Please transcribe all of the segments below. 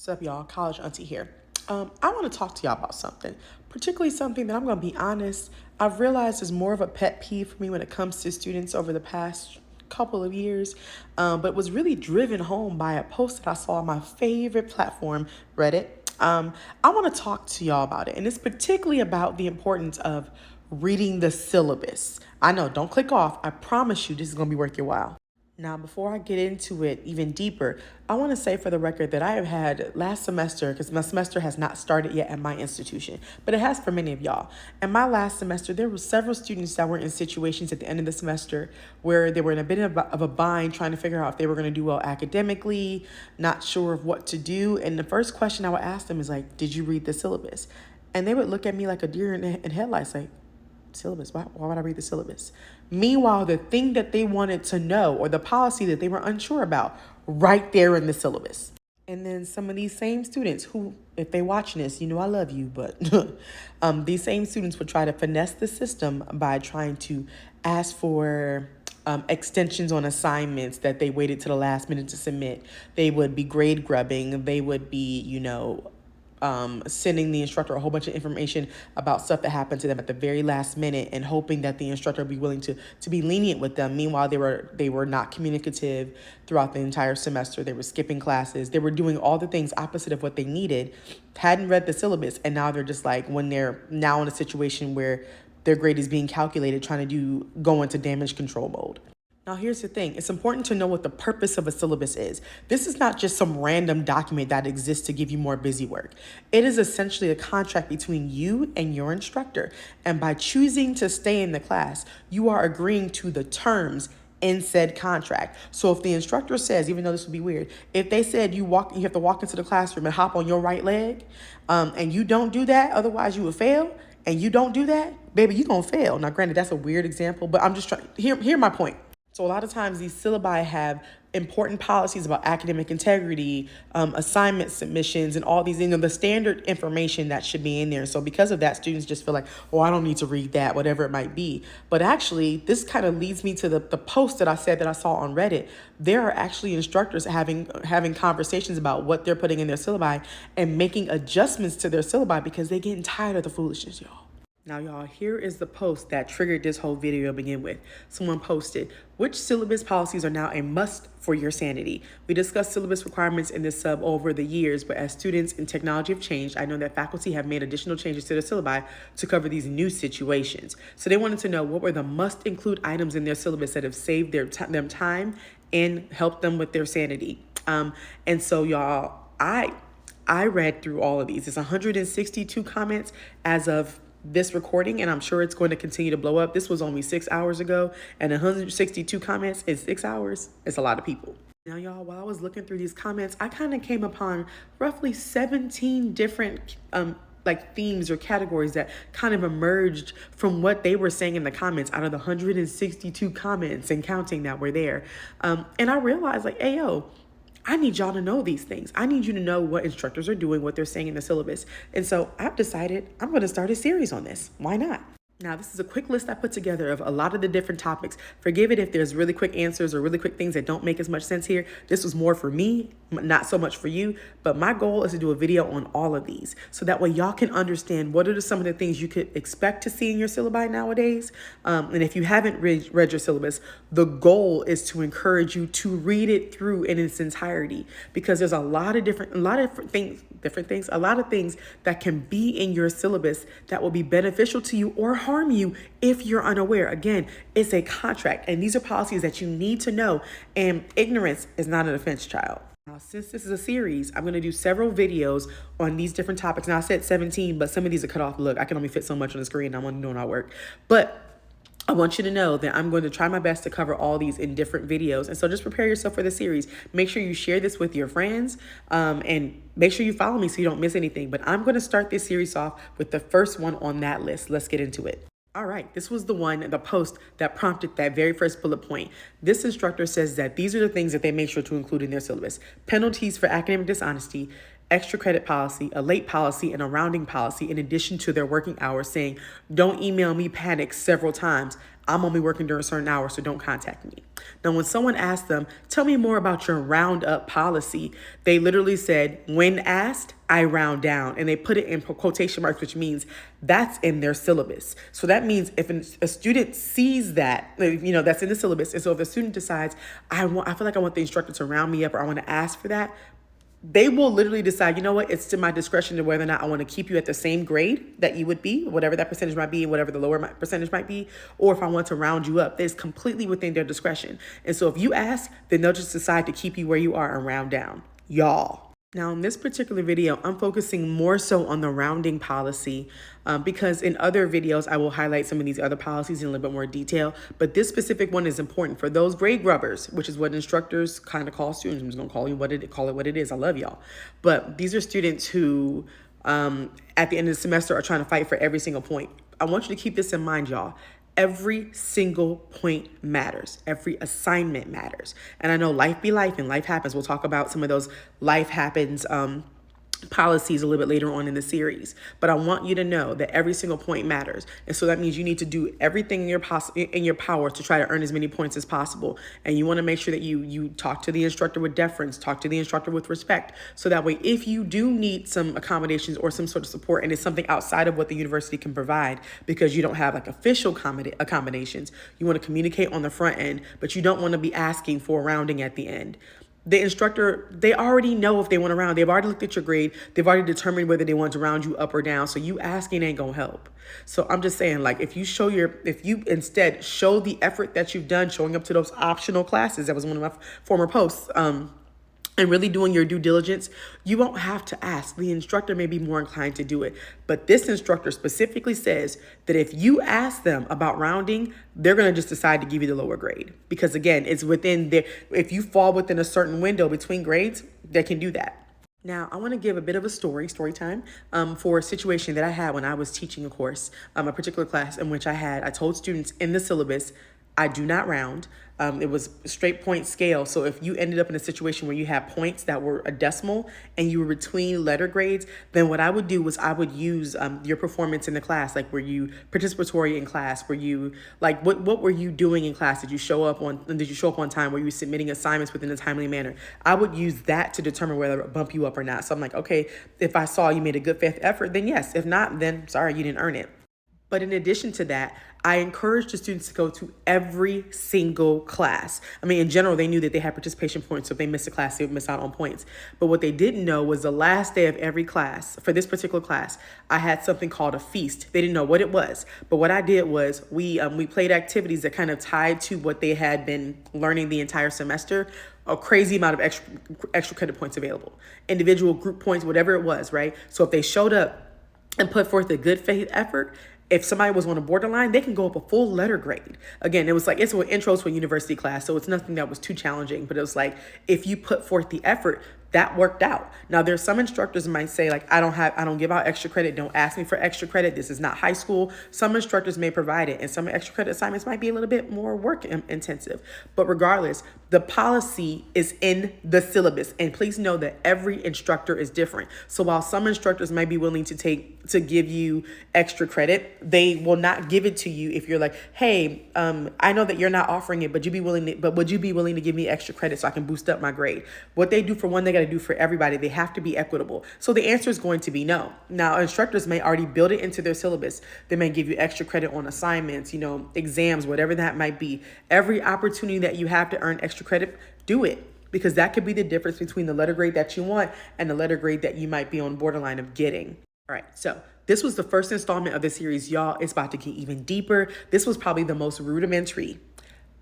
What's up, y'all? College Auntie here. I want to talk to y'all about something, particularly something that I'm going to be honest, I've realized is more of a pet peeve for me when it comes to students over the past couple of years, but was really driven home by a post that I saw on my favorite platform, Reddit. I want to talk to y'all about it, and it's particularly about the importance of reading the syllabus. I know, don't click off. I promise you this is going to be worth your while. Now, before I get into it even deeper, I want to say for the record that I have had last semester, because my semester has not started yet at my institution, but it has for many of y'all. And my last semester, there were several students that were in situations at the end of the semester where they were in a bit of a bind trying to figure out if they were going to do well academically, not sure of what to do. And the first question I would ask them is like, did you read the syllabus? And they would look at me like a deer in headlights, like, syllabus? Why would I read the syllabus? Meanwhile, the thing that they wanted to know or the policy that they were unsure about, right there in the syllabus. And then some of these same students who, if they watching this, you know I love you, but these same students would try to finesse the system by trying to ask for extensions on assignments that they waited to the last minute to submit. They would be grade grubbing. They would be, sending the instructor a whole bunch of information about stuff that happened to them at the very last minute and hoping that the instructor would be willing to be lenient with them. Meanwhile, they were not communicative throughout the entire semester. They were skipping classes. They were doing all the things opposite of what they needed, hadn't read the syllabus, and now they're just like, when they're now in a situation where their grade is being calculated, trying to go into damage control mode. Now, here's the thing. It's important to know what the purpose of a syllabus is. This is not just some random document that exists to give you more busy work. It is essentially a contract between you and your instructor. And by choosing to stay in the class, you are agreeing to the terms in said contract. So if the instructor says, even though this would be weird, if they said you have to walk into the classroom and hop on your right leg, and you don't do that, otherwise you will fail, and you don't do that, baby, you're gonna fail. Now, granted, that's a weird example, but I'm just trying, hear my point. So a lot of times these syllabi have important policies about academic integrity, assignment submissions, and all these, the standard information that should be in there. So because of that, students just feel like, oh, I don't need to read that, whatever it might be. But actually, this kind of leads me to the post that I said that I saw on Reddit. There are actually instructors having conversations about what they're putting in their syllabi and making adjustments to their syllabi because they're getting tired of the foolishness, y'all. Now, y'all, here is the post that triggered this whole video to begin with. Someone posted, which syllabus policies are now a must for your sanity? We discussed syllabus requirements in this sub over the years, but as students and technology have changed, I know that faculty have made additional changes to the syllabi to cover these new situations. So they wanted to know what were the must include items in their syllabus that have saved them time and helped them with their sanity. And so, y'all, I read through all of these. It's 162 comments as of this recording, and I'm sure it's going to continue to blow up. This was only 6 hours ago, and 162 comments in 6 hours. It's a lot of people. Now, y'all, while I was looking through these comments, I kind of came upon roughly 17 different themes or categories that kind of emerged from what they were saying in the comments out of the 162 comments and counting that were there. And I realized, like, hey, yo, I need y'all to know these things. I need you to know what instructors are doing, what they're saying in the syllabus. And so I've decided I'm going to start a series on this. Why not? Now, this is a quick list I put together of a lot of the different topics. Forgive it if there's really quick answers or really quick things that don't make as much sense here. This was more for me, not so much for you. But my goal is to do a video on all of these so that way y'all can understand what are some of the things you could expect to see in your syllabi nowadays. And if you haven't read your syllabus, the goal is to encourage you to read it through in its entirety, because there's a lot of things that can be in your syllabus that will be beneficial to you or harm you if you're unaware. Again, it's a contract, and these are policies that you need to know, and ignorance is not an offense, child. Now, since this is a series, I'm going to do several videos on these different topics. Now, I said 17, but some of these are cut off. Look, I can only fit so much on the screen. I'm only doing all work. But I want you to know that I'm going to try my best to cover all these in different videos. And so just prepare yourself for the series. Make sure you share this with your friends, and make sure you follow me so you don't miss anything. But I'm going to start this series off with the first one on that list. Let's get into it. All right, this was the post that prompted that very first bullet point. This instructor says that these are the things that they make sure to include in their syllabus: penalties for academic dishonesty, extra credit policy, a late policy, and a rounding policy in addition to their working hours, saying, don't email me panic several times. I'm only working during certain hours, so don't contact me. Now, when someone asked them, tell me more about your round up policy, they literally said, when asked, I round down. And they put it in quotation marks, which means that's in their syllabus. So that means if a student sees that, that's in the syllabus. And so if a student decides, I feel like I want the instructor to round me up, or I want to ask for that, they will literally decide, you know what, it's to my discretion to whether or not I want to keep you at the same grade that you would be, whatever that percentage might be, whatever the lower percentage might be, or if I want to round you up. It's completely within their discretion. And so if you ask, then they'll just decide to keep you where you are and round down. Y'all. Now, in this particular video, I'm focusing more so on the rounding policy because in other videos, I will highlight some of these other policies in a little bit more detail. But this specific one is important for those grade grubbers, which is what instructors kind of call students. I'm just going to call it what it is. I love y'all. But these are students who, at the end of the semester, are trying to fight for every single point. I want you to keep this in mind, y'all. Every single point matters. Every assignment matters. And I know life be life and life happens. We'll talk about some of those life happens policies a little bit later on in the series. But I want you to know that every single point matters. And so that means you need to do everything in your power to try to earn as many points as possible. And you want to make sure that you talk to the instructor with deference, talk to the instructor with respect. So that way, if you do need some accommodations or some sort of support and it's something outside of what the university can provide because you don't have like official accommodations, you want to communicate on the front end, but you don't want to be asking for rounding at the end. The instructor, they already know if they want to round. They've already looked at your grade. They've already determined whether they want to round you up or down. So you asking ain't gonna help. So I'm just saying, like, if you instead show the effort that you've done showing up to those optional classes, that was one of my former posts, and really doing your due diligence, you won't have to ask. The instructor may be more inclined to do it. But this instructor specifically says that if you ask them about rounding, they're going to just decide to give you the lower grade. Because again, it's within if you fall within a certain window between grades, they can do that. Now, I want to give a bit of a story time, for a situation that I had when I was teaching a course, a particular class in which I told students in the syllabus, I do not round. It was straight point scale. So if you ended up in a situation where you had points that were a decimal and you were between letter grades, then what I would do was I would use your performance in the class. Like, were you participatory in class? Were you like, what were you doing in class? Did you show up on time? Were you submitting assignments within a timely manner? I would use that to determine whether to bump you up or not. So I'm like, okay, if I saw you made a good faith effort, then yes. If not, then sorry, you didn't earn it. But in addition to that, I encouraged the students to go to every single class. I mean, in general, they knew that they had participation points. So if they missed a class, they would miss out on points. But what they didn't know was the last day of every class, for this particular class, I had something called a feast. They didn't know what it was. But what I did was we played activities that kind of tied to what they had been learning the entire semester. A crazy amount of extra credit points available. Individual, group points, whatever it was, right? So if they showed up and put forth a good faith effort, if somebody was on a borderline, they can go up a full letter grade. Again, it's an intro to a university class, so it's nothing that was too challenging, but it was like, if you put forth the effort, that worked out. Now, there's some instructors might say, like, I don't give out extra credit. Don't ask me for extra credit. This is not high school. Some instructors may provide it, and some extra credit assignments might be a little bit more work intensive. But regardless, the policy is in the syllabus. And please know that every instructor is different. So while some instructors might be willing to give you extra credit, they will not give it to you if you're like, hey, I know that you're not offering it, but would you be willing to give me extra credit so I can boost up my grade? What they do for one, they got to do for everybody. They have to be equitable. So the answer is going to be no. Now, instructors may already build it into their syllabus. They may give you extra credit on assignments, exams, whatever that might be. Every opportunity that you have to earn extra credit, do it. Because that could be the difference between the letter grade that you want and the letter grade that you might be on borderline of getting. All right, so this was the first installment of the series, y'all. It's about to get even deeper. This was probably the most rudimentary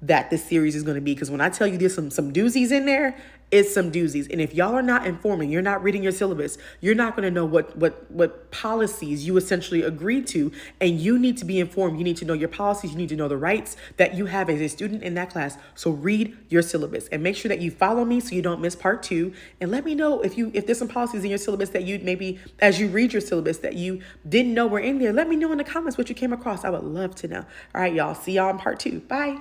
that this series is going to be, because when I tell you there's some doozies in there, it's some doozies. And if y'all are not informing, you're not reading your syllabus, you're not going to know what policies you essentially agreed to. And you need to be informed. You need to know your policies. You need to know the rights that you have as a student in that class. So read your syllabus and make sure that you follow me so you don't miss part 2. And let me know if there's some policies in your syllabus that you maybe, as you read your syllabus, that you didn't know were in there. Let me know in the comments what you came across. I would love to know. All right, y'all. See y'all in part 2. Bye.